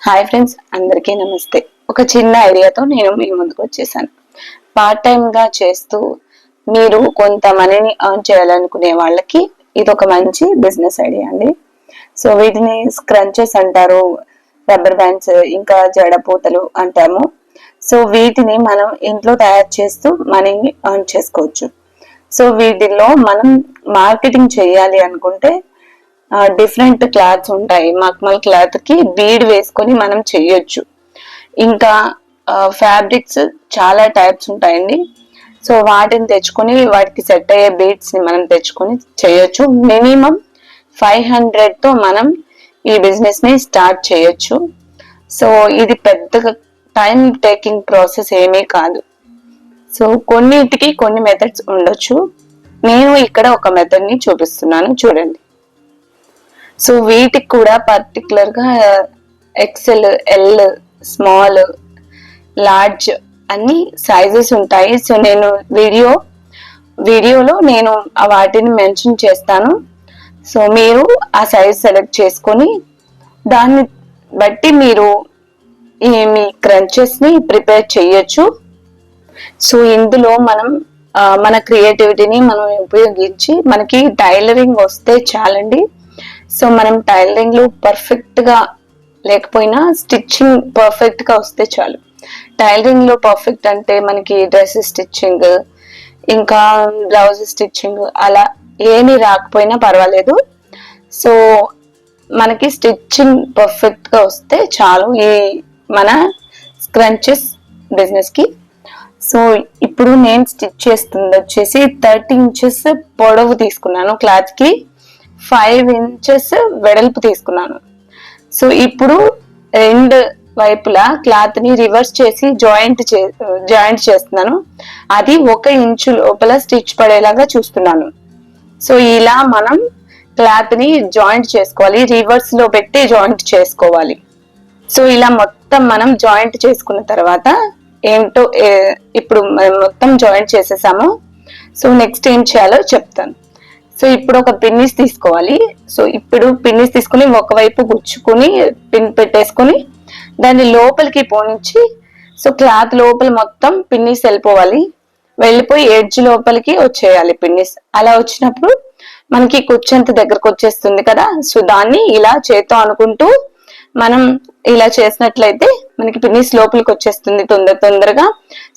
Hi friends, అందరికీ నమస్తే. ఒక చిన్న ఐడియాతో నేను మీ ముందుకు వచ్చేసాను. పార్ట్ టైం గా చేస్తూ మీరు కొంత మనీని ఎర్న్ చేయాలనుకునే వాళ్ళకి ఇది ఒక మంచి బిజినెస్ ఐడియా అండి. సో వీటిని స్క్రంచెస్ అంటారు, రబ్బర్ బ్యాండ్స్, ఇంకా జడపూతలు అంటాము. సో వీటిని మనం ఇంట్లో తయారు చేస్తూ మనీని ఎర్న్ చేసుకోవచ్చు. సో వీటిల్లో మనం మార్కెటింగ్ చేయాలి అనుకుంటే డిఫరెంట్ క్లాత్స్ ఉంటాయి. మక్మల్ క్లాత్ కి బీడ్ వేసుకొని మనం చెయ్యొచ్చు. ఇంకా ఫ్యాబ్రిక్స్ చాలా టైప్స్ ఉంటాయండి. సో వాటిని తెచ్చుకొని వాటికి సెట్ అయ్యే బీడ్స్ ని మనం తెచ్చుకొని చేయొచ్చు. మినిమం 500 తో మనం ఈ బిజినెస్ ని స్టార్ట్ చేయొచ్చు. సో ఇది పెద్దగా టైం టేకింగ్ ప్రాసెస్ ఏమీ కాదు. సో కొన్నిటికి కొన్ని మెథడ్స్ ఉండొచ్చు. నేను ఇక్కడ ఒక మెథడ్ ని చూపిస్తున్నాను, చూడండి. సో వీటికి కూడా పర్టికులర్ గా ఎక్సెల్, ఎల్, స్మాల్, లార్జ్ అన్ని సైజెస్ ఉంటాయి. సో నేను వీడియోలో నేను వాటిని మెన్షన్ చేస్తాను. సో మీరు ఆ సైజ్ సెలెక్ట్ చేసుకొని దాన్ని బట్టి మీరు మీ క్రంచెస్ ని ప్రిపేర్ చేయొచ్చు. సో ఇందులో మనం మన క్రియేటివిటీని మనం ఉపయోగించి మనకి టైలరింగ్ వస్తే చాలండి. సో మనం టైలరింగ్ లో పర్ఫెక్ట్ గా లేకపోయినా స్టిచ్చింగ్ పర్ఫెక్ట్ గా వస్తే చాలు. టైలరింగ్ లో పర్ఫెక్ట్ అంటే మనకి డ్రెస్ స్టిచ్చింగ్, ఇంకా బ్లౌజ్ స్టిచ్చింగ్ అలా ఏమీ రాకపోయినా పర్వాలేదు. సో మనకి స్టిచ్చింగ్ పర్ఫెక్ట్ గా వస్తే చాలు ఈ మన స్క్రంచెస్ బిజినెస్ కి. సో ఇప్పుడు నేను స్టిచ్ చేస్తుంది వచ్చేసి 30 ఇంచెస్ పొడవు తీసుకున్నాను, క్లాత్ కి 5 ఇంచెస్ వెడల్పు తీసుకున్నాను. సో ఇప్పుడు రెండు వైపులా క్లాత్ ని రివర్స్ చేసి జాయింట్ చేస్తున్నాను. అది 1 ఇంచు లోపల స్టిచ్ పడేలాగా చూస్తున్నాను. సో ఇలా మనం క్లాత్ ని జాయింట్ చేసుకోవాలి, రివర్స్ లో పెట్టి జాయింట్ చేసుకోవాలి. సో ఇలా మొత్తం మనం జాయింట్ చేసుకున్న తర్వాత ఏంటో ఇప్పుడు మొత్తం జాయింట్ చేసేసాము. సో నెక్స్ట్ ఏం చేయాలో చెప్తాను. సో ఇప్పుడు ఒక పిన్నిస్ తీసుకోవాలి. సో ఇప్పుడు పిన్నిస్ తీసుకుని ఒకవైపు గుచ్చుకుని పిన్ పెట్టేసుకుని దాన్ని లోపలికి పోనిచ్చి, సో క్లాత్ లోపల మొత్తం పిన్నిస్ వెళ్ళిపోయి ఎడ్జ్ లోపలికి వచ్చేయాలి పిన్నిస్. అలా వచ్చినప్పుడు మనకి కుచ్చంత దగ్గరకు వచ్చేస్తుంది కదా. సో దాన్ని ఇలా చేత్తో అనుకుంటూ మనం ఇలా చేసినట్లయితే మనకి పిన్నిస్ లోపలికి వచ్చేస్తుంది తొందరగా.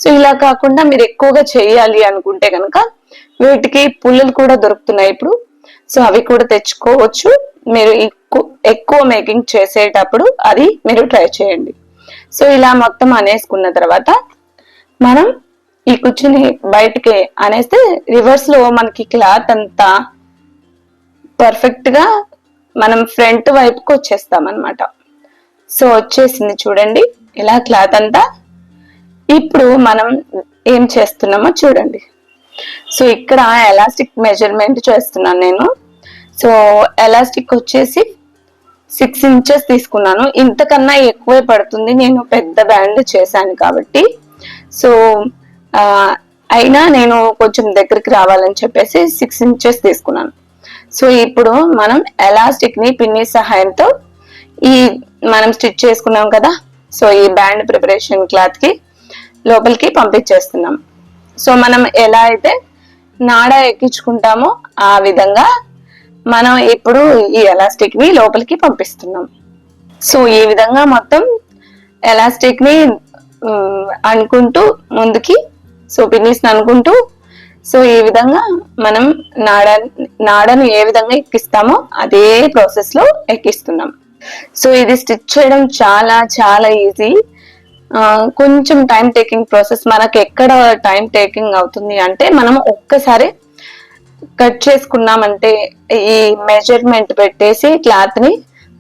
సో ఇలా కాకుండా మీరు ఎక్కువగా చేయాలి అనుకుంటే కనుక వీటికి పుల్లలు కూడా దొరుకుతున్నాయి ఇప్పుడు. సో అవి కూడా తెచ్చుకోవచ్చు. మీరు ఎక్కువ మేకింగ్ చేసేటప్పుడు అది మీరు ట్రై చేయండి. సో ఇలా మొత్తం అనేసుకున్న తర్వాత మనం ఈ కుర్చీని బయటకి అనేస్తే రివర్స్ లో మనకి క్లాత్ అంతా పర్ఫెక్ట్ గా మనం ఫ్రంట్ వైపుకి వచ్చేస్తాం అన్నమాట. సో వచ్చేసింది చూడండి ఇలా క్లాత్ అంతా. ఇప్పుడు మనం ఏం చేస్తున్నామో చూడండి. సో ఇక్కడ ఎలాస్టిక్ మెజర్మెంట్ చేస్తున్నాను నేను. సో ఎలాస్టిక్ వచ్చేసి 6 ఇంచెస్ తీసుకున్నాను. ఇంతకన్నా ఎక్కువే పడుతుంది, నేను పెద్ద బ్యాండ్ చేశాను కాబట్టి. సో అయినా నేను కొంచెం దగ్గరికి రావాలని చెప్పేసి 6 ఇంచెస్ తీసుకున్నాను. సో ఇప్పుడు మనం ఎలాస్టిక్ ని పిన్ని సహాయంతో ఈ మనం స్టిచ్ చేసుకున్నాం కదా, సో ఈ బ్యాండ్ ప్రిపరేషన్ క్లాత్ కి లోపలికి పంపించేస్తున్నాం. సో మనం ఎలా అయితే నాడ ఎక్కించుకుంటామో ఆ విధంగా మనం ఇప్పుడు ఈ ఎలాస్టిక్ ని లోపలికి పంపిస్తున్నాం. సో ఈ విధంగా మొత్తం ఎలాస్టిక్ ని అనుకుంటూ ముందుకి, సో పిన్నిస్ అనుకుంటూ, సో ఈ విధంగా మనం నాడను ఏ విధంగా ఎక్కిస్తామో అదే ప్రాసెస్ లో ఎక్కిస్తున్నాం. సో ఇది స్టిచ్ చేయడం చాలా చాలా ఈజీ. కొంచెం టైం టేకింగ్ ప్రాసెస్. మనకి ఎక్కడ టైం టేకింగ్ అవుతుంది అంటే మనం ఒక్కసారి కట్ చేసుకున్నామంటే ఈ మెజర్మెంట్ పెట్టేసి క్లాత్ ని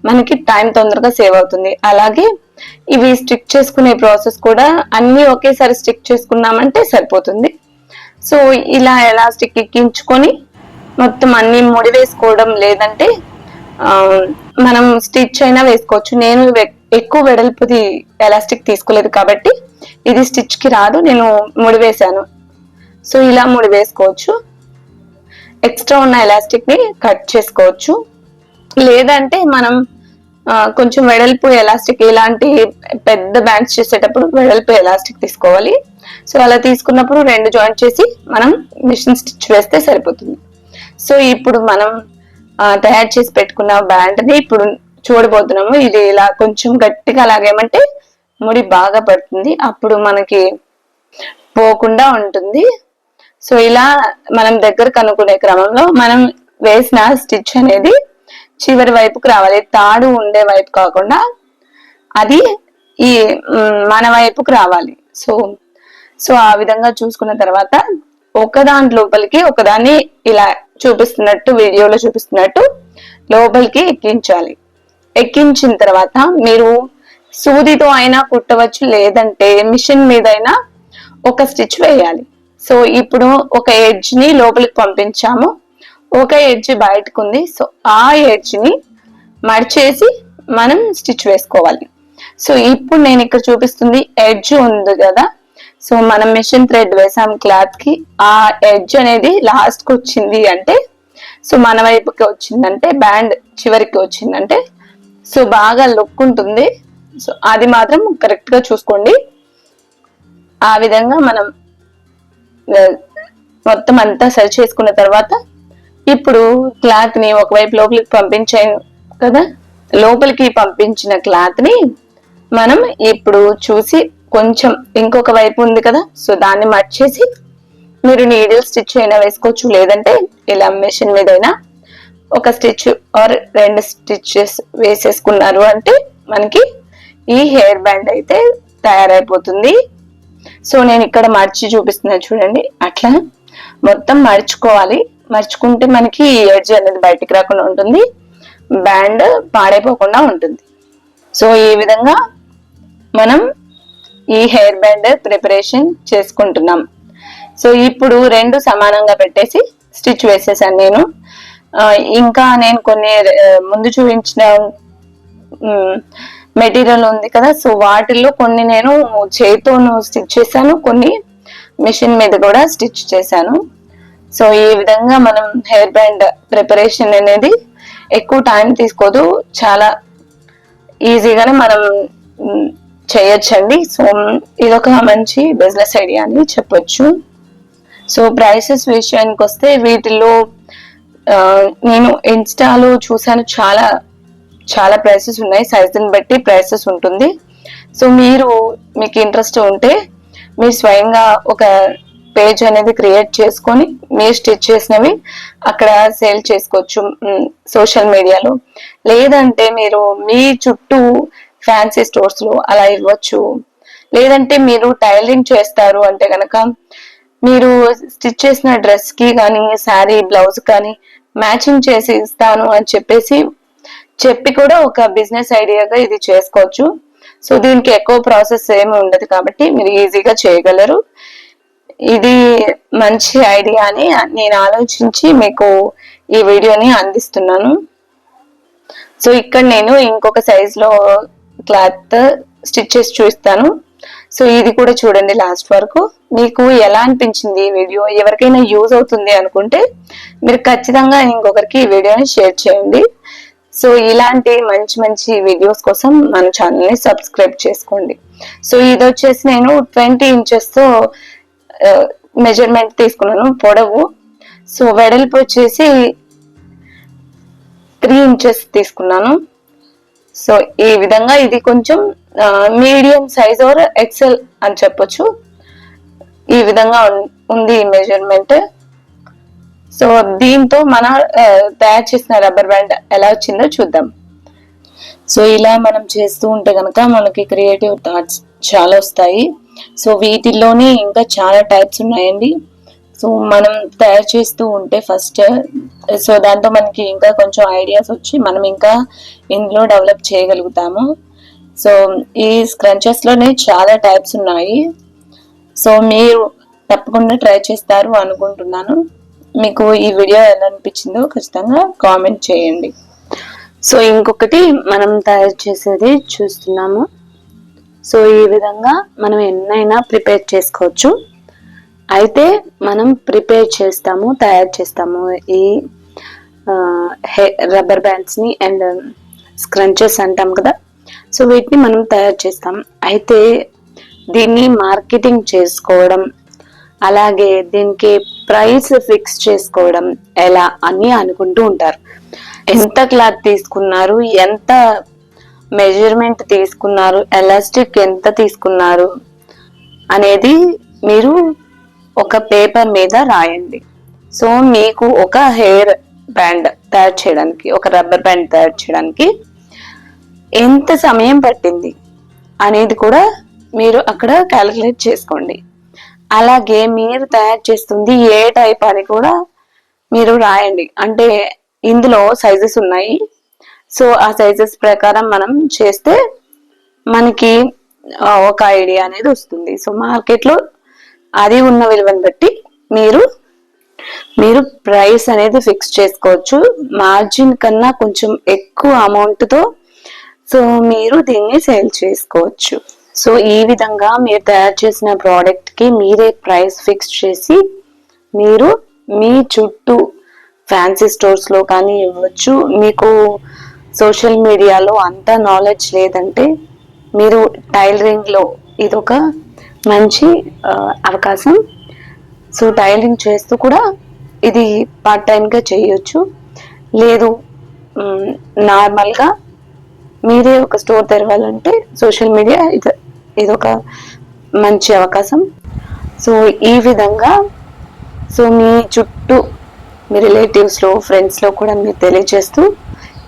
మనకి టైం తొందరగా సేవ్ అవుతుంది. అలాగే ఇవి స్టిచ్ చేసుకునే ప్రాసెస్ కూడా అన్ని ఒకేసారి స్టిచ్ చేసుకున్నామంటే సరిపోతుంది. సో ఇలా ఎలాస్టిక్ ఎక్కించుకొని మొత్తం అన్ని ముడి వేసుకోవడం, లేదంటే మనం స్టిచ్ అయినా వేసుకోవచ్చు. నేను ఎక్కువ వెడల్పుది ఎలాస్టిక్ తీసుకోలేదు కాబట్టి ఇది స్టిచ్ కి రాదు, నేను ముడి వేసాను. సో ఇలా ముడి వేసుకోవచ్చు. ఎక్స్ట్రా ఉన్న ఎలాస్టిక్ ని కట్ చేసుకోవచ్చు, లేదంటే మనం కొంచెం వెడల్పు ఎలాస్టిక్, ఇలాంటి పెద్ద బ్యాండ్స్ చేసేటప్పుడు వెడల్పు ఎలాస్టిక్ తీసుకోవాలి. సో అలా తీసుకున్నప్పుడు 2 జాయింట్ చేసి మనం మిషన్ స్టిచ్ వేస్తే సరిపోతుంది. సో ఇప్పుడు మనం తయారు చేసి పెట్టుకున్న బ్యాండ్ ని ఇప్పుడు చూడబోతున్నాము. ఇది ఇలా కొంచెం గట్టిగా లాగేమంటే ముడి బాగా పడుతుంది, అప్పుడు మనకి పోకుండా ఉంటుంది. సో ఇలా మనం దగ్గర కనుక్కునే క్రమంలో మనం వేసిన స్టిచ్ అనేది చివరి వైపుకు రావాలి, తాడు ఉండే వైపు కాకుండా అది ఈ మన వైపుకు రావాలి. సో ఆ విధంగా చూసుకున్న తర్వాత ఒకదాని లోపలికి ఒకదాన్ని ఇలా చూపిస్తున్నట్టు, వీడియోలో చూపిస్తున్నట్టు లోపలికి ఎక్కించాలి. ఎక్కించిన తర్వాత మీరు సూదితో అయినా కుట్టవచ్చు, లేదంటే మిషన్ మీద అయినా ఒక స్టిచ్ వేయాలి. సో ఇప్పుడు ఒక ఎడ్జ్ ని లోపలికి పంపించాము, ఒక ఎడ్జ్ బయటకు ఉంది. సో ఆ ఎడ్జ్ ని మడిచేసి మనం స్టిచ్ వేసుకోవాలి. సో ఇప్పుడు నేను ఇక్కడ చూపిస్తుంది ఎడ్జ్ ఉంది కదా, సో మనం మిషన్ థ్రెడ్ వేసాం క్లాత్ కి, ఆ ఎడ్జ్ అనేది లాస్ట్ కి వచ్చింది అంటే, సో మన వైపుకి వచ్చిందంటే, బ్యాండ్ చివరికి వచ్చిందంటే సో బాగా లుక్ ఉంటుంది. సో అది మాత్రం కరెక్ట్ గా చూసుకోండి. ఆ విధంగా మనం మొత్తం అంతా సరి చేసుకున్న తర్వాత ఇప్పుడు క్లాత్ ని ఒకవైపు లోపలికి పంపించాను కదా, లోపలికి పంపించిన క్లాత్ ని మనం ఇప్పుడు చూసి కొంచెం ఇంకొక వైపు ఉంది కదా, సో దాన్ని మర్చేసి మీరు నీడిల్ స్టిచ్ అయినా వేసుకోవచ్చు, లేదంటే ఇలా మెషిన్ మీద అయినా ఒక స్టిచ్ ఆర్ 2 స్టిచెస్ వేసేసుకున్నారు అంటే మనకి ఈ హెయిర్ బ్యాండ్ అయితే తయారైపోతుంది. సో నేను ఇక్కడ మర్చి చూపిస్తున్నాను చూడండి, అట్లా మొత్తం మర్చుకోవాలి. మర్చుకుంటే మనకి ఈ ఎడ్జ్ అనేది బయటికి రాకుండా ఉంటుంది, బ్యాండ్ పాడైపోకుండా ఉంటుంది. సో ఈ విధంగా మనం ఈ హెయిర్ బ్యాండ్ ప్రిపరేషన్ చేసుకుంటున్నాం. సో ఇప్పుడు 2 సమానంగా పెట్టేసి స్టిచ్ వేసేసాను నేను. ఇంకా నేను కొన్ని ముందు చూపించిన మెటీరియల్ ఉంది కదా, సో వాటిల్లో కొన్ని నేను చేతితో స్టిచ్ చేశాను, కొన్ని మిషన్ మీద కూడా స్టిచ్ చేశాను. సో ఈ విధంగా మనం హెయిర్ బ్యాండ్ ప్రిపరేషన్ అనేది ఎక్కువ టైం తీసుకోదు, చాలా ఈజీగానే మనం చేయొచ్చండి. సో ఇదొక మంచి బిజినెస్ ఐడియా అని చెప్పొచ్చు. సో ప్రైసెస్ విషయానికి వస్తే వీటిల్లో నేను ఇన్స్టాలో చూసాను, చాలా చాలా ప్రైసెస్ ఉన్నాయి, సైజుని బట్టి ప్రైసెస్ ఉంటుంది. సో మీకు ఇంట్రెస్ట్ ఉంటే మీరు స్వయంగా ఒక పేజ్ అనేది క్రియేట్ చేసుకొని మీరు స్టిచ్ చేసినవి అక్కడ సేల్ చేసుకోవచ్చు సోషల్ మీడియాలో, లేదంటే మీరు మీ చుట్టూ ఫ్యాన్సీ స్టోర్స్ లో అలా ఇవ్వచ్చు. లేదంటే మీరు టైలరింగ్ చేస్తారు అంటే కనుక మీరు స్టిచ్ చేసిన డ్రెస్ కి కానీ శారీ బ్లౌజ్ కానీ మ్యాచింగ్ చేసి ఇస్తాను అని చెప్పి కూడా ఒక బిజినెస్ ఐడియాగా ఇది చేసుకోవచ్చు. సో దీనికి ఎక్కువ ప్రాసెస్ ఏమి ఉండదు కాబట్టి మీరు ఈజీగా చేయగలరు. ఇది మంచి ఐడియా అని నేను ఆలోచించి మీకు ఈ వీడియోని అందిస్తున్నాను. సో ఇక్కడ నేను ఇంకొక సైజ్ లో క్లాత్ స్టిచ్ చేసి చూపిస్తాను. సో ఇది కూడా చూడండి లాస్ట్ వరకు. మీకు ఎలా అనిపించింది ఈ వీడియో? ఎవరికైనా యూజ్ అవుతుంది అనుకుంటే మీరు ఖచ్చితంగా ఇంకొకరికి ఈ వీడియోని షేర్ చేయండి. సో ఇలాంటి మంచి మంచి వీడియోస్ కోసం మన ఛానల్ ని సబ్స్క్రైబ్ చేసుకోండి. సో ఇది వచ్చేసి నేను 20 inches తో మెజర్మెంట్ తీసుకున్నాను పొడవు. సో వెడల్పు వచ్చేసి 3 inches తీసుకున్నాను. సో ఈ విధంగా ఇది కొంచెం మీడియం సైజ్ ఆర్ ఎక్సెల్ అని చెప్పొచ్చు. ఈ విధంగా ఉంది ఈ మెజర్మెంట్. సో దీంతో మనం తయారు చేసిన రబ్బర్ బ్యాండ్ ఎలా వచ్చిందో చూద్దాం. సో ఇలా మనం చేస్తూ ఉంటే కనుక మనకి క్రియేటివ్ థాట్స్ చాలా వస్తాయి. సో వీటిల్లోనే ఇంకా చాలా టైప్స్ ఉన్నాయండి. సో మనం తయారు చేస్తూ ఉంటే ఫస్ట్ సో దాంతో మనకి ఇంకా కొంచెం ఐడియాస్ వచ్చి మనం ఇంకా ఇందులో డెవలప్ చేయగలుగుతాము. సో ఈ స్క్రంచెస్ లోనే చాలా టైప్స్ ఉన్నాయి. సో మీరు తప్పకుండా ట్రై చేస్తారు అనుకుంటున్నాను. మీకు ఈ వీడియో ఎలా అనిపించిందో ఖచ్చితంగా కామెంట్ చేయండి. సో ఇంకొకటి మనం తయారు చేసేది చూస్తున్నాము. సో ఈ విధంగా మనం ఎన్నైనా ప్రిపేర్ చేసుకోవచ్చు. అయితే మనం తయారు చేస్తాము ఈ రబ్బర్ బ్యాండ్స్ ని అండ్ స్క్రంచెస్ అంటాం కదా, సో వీటిని మనం తయారు చేస్తాం. అయితే దీన్ని మార్కెటింగ్ చేసుకోవడం, అలాగే దీనికి ప్రైస్ ఫిక్స్ చేసుకోవడం ఎలా అని అనుకుంటూ ఉంటారు. ఎంత క్లాత్ తీసుకున్నారు, ఎంత మెజర్మెంట్ తీసుకున్నారు, ఎలాస్టిక్ ఎంత తీసుకున్నారు అనేది మీరు ఒక పేపర్ మీద రాయండి. సో మీకు ఒక హెయిర్ బ్యాండ్ తయారు చేయడానికి, ఒక రబ్బర్ బ్యాండ్ తయారు చేయడానికి ఎంత సమయం పట్టింది అనేది కూడా మీరు అక్కడ క్యాలిక్యులేట్ చేసుకోండి. అలాగే మీరు తయారు చేస్తుంది ఏ టైప్ అని కూడా మీరు రాయండి. అంటే ఇందులో సైజెస్ ఉన్నాయి, సో ఆ సైజెస్ ప్రకారం మనం చేస్తే మనకి ఒక ఐడియా అనేది వస్తుంది. సో మార్కెట్లో అది ఉన్న విలువను బట్టి మీరు ప్రైస్ అనేది ఫిక్స్ చేసుకోవచ్చు. మార్జిన్ కన్నా కొంచెం ఎక్కువ అమౌంట్తో సో మీరు దీన్ని సేల్ చేసుకోవచ్చు. సో ఈ విధంగా మీరు తయారు చేసిన ప్రోడక్ట్కి మీరే ప్రైస్ ఫిక్స్ చేసి మీరు మీ చుట్టూ ఫ్యాన్సీ స్టోర్స్లో కానీ ఇవ్వచ్చు. మీకు సోషల్ మీడియాలో అంత నాలెడ్జ్ లేదంటే మీరు టైలరింగ్లో ఇదొక మంచి అవకాశం. సో టైలరింగ్ చేస్తూ కూడా ఇది పార్ట్ టైంగా చేయొచ్చు. లేదు నార్మల్గా మీరే ఒక స్టోర్ తెరవాలంటే సోషల్ మీడియా ఇదొక మంచి అవకాశం. సో ఈ విధంగా సో మీ చుట్టూ మీ రిలేటివ్స్లో, ఫ్రెండ్స్లో కూడా మీరు తెలియజేస్తూ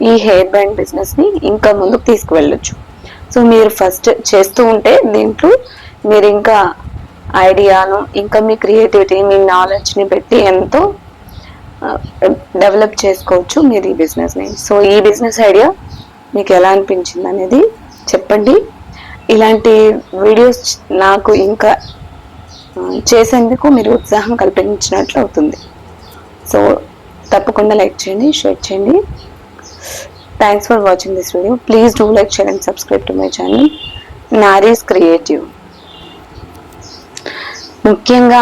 ఈ హెయిర్ బ్యాండ్ బిజినెస్ని ఇంకా ముందుకు తీసుకువెళ్ళొచ్చు. సో మీరు ఫస్ట్ చేస్తూ ఉంటే దీంట్లో మీరు ఇంకా ఐడియాను, ఇంకా మీ క్రియేటివిటీ, మీ నాలెడ్జ్ని పెట్టి ఎంతో డెవలప్ చేసుకోవచ్చు మీరు ఈ బిజినెస్ని. సో ఈ బిజినెస్ ఐడియా మీకు ఎలా అనిపించింది అనేది చెప్పండి. ఇలాంటి వీడియోస్ నాకు ఇంకా చేసేందుకు మీరు ఉత్సాహం కల్పించినట్లు అవుతుంది. సో తప్పకుండా లైక్ చేయండి, షేర్ చేయండి. Thanks for watching this video. Please do like, share and subscribe to my channel Nari's creative. ముఖ్యంగా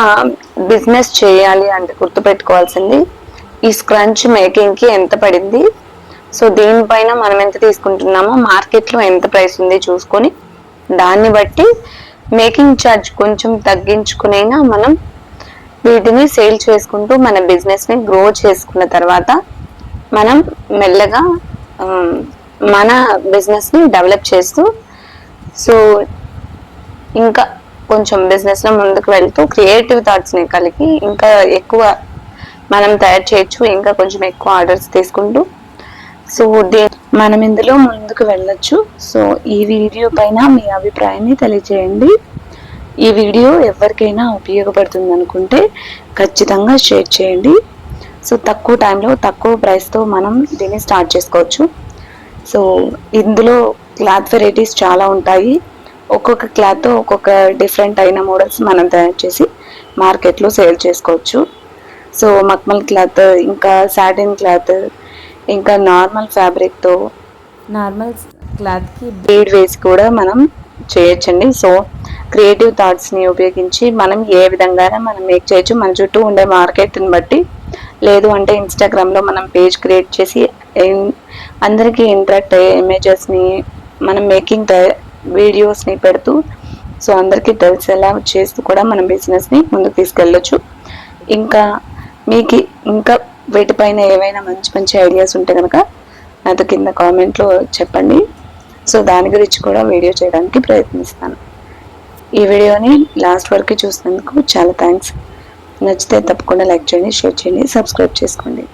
బిజినెస్ చేయాలి అంటే గుర్తుపెట్టుకోవాల్సింది ఈ స్క్రంచ్ మేకింగ్కి ఎంత పడింది, సో దీనిపైన మనం ఎంత తీసుకుంటున్నామో మార్కెట్లో ఎంత ప్రైస్ ఉంది చూసుకొని దాన్ని బట్టి మేకింగ్ ఛార్జ్ కొంచెం తగ్గించుకునైనా మనం వీటిని సేల్ చేసుకుంటూ మన బిజినెస్ని గ్రో చేసుకున్న తర్వాత మనం మెల్లగా మన బిజినెస్ని డెవలప్ చేస్తూ సో ఇంకా కొంచెం బిజినెస్లో ముందుకు వెళ్తూ క్రియేటివ్ థాట్స్ని కలిగి ఇంకా ఎక్కువ మనం తయారు చేయొచ్చు, ఇంకా కొంచెం ఎక్కువ ఆర్డర్స్ తీసుకుంటూ సో మనం ఇందులో ముందుకు వెళ్ళొచ్చు. సో ఈ వీడియో పైన మీ అభిప్రాయాన్ని తెలియజేయండి. ఈ వీడియో ఎవరికైనా ఉపయోగపడుతుంది అనుకుంటే ఖచ్చితంగా షేర్ చేయండి. సో తక్కువ టైంలో తక్కువ ప్రైస్తో మనం దీన్ని స్టార్ట్ చేసుకోవచ్చు. సో ఇందులో క్లాత్ వెరైటీస్ చాలా ఉంటాయి. ఒక్కొక్క క్లాత్తో ఒక్కొక్క డిఫరెంట్ అయిన మోడల్స్ మనం తయారు చేసి మార్కెట్లో సేల్ చేసుకోవచ్చు. సో మక్మల్ క్లాత్, ఇంకా సాటిన్ క్లాత్, ఇంకా నార్మల్ ఫ్యాబ్రిక్తో నార్మల్ క్లాత్కి బీడ్ వేసి కూడా మనం చేయొచ్చండి. సో క్రియేటివ్ థాట్స్ని ఉపయోగించి మనం ఏ విధంగా మనం మేక్ చేయొచ్చు. మన చుట్టూ ఉండే మార్కెట్ని బట్టి, లేదు అంటే ఇన్స్టాగ్రామ్లో మనం పేజ్ క్రియేట్ చేసి అందరికీ ఇంట్రాక్ట్ అయ్యే ఇమేజెస్ని మనం మేకింగ్ వీడియోస్ని పెడుతూ సో అందరికీ తెలిసేలా చేస్తూ కూడా మనం బిజినెస్ని ముందుకు తీసుకెళ్ళొచ్చు. ఇంకా మీకు ఇంకా వీటిపైన ఏవైనా మంచి మంచి ఐడియాస్ ఉంటే కనుక నాతో కింద కామెంట్లో చెప్పండి. సో దాని గురించి కూడా వీడియో చేయడానికి ప్రయత్నిస్తాను. ఈ వీడియోని లాస్ట్ వరకు చూసినందుకు చాలా థ్యాంక్స్. నచ్చితే తప్పకుండా లైక్ చేయండి, షేర్ చేయండి, సబ్స్క్రైబ్ చేసుకోండి.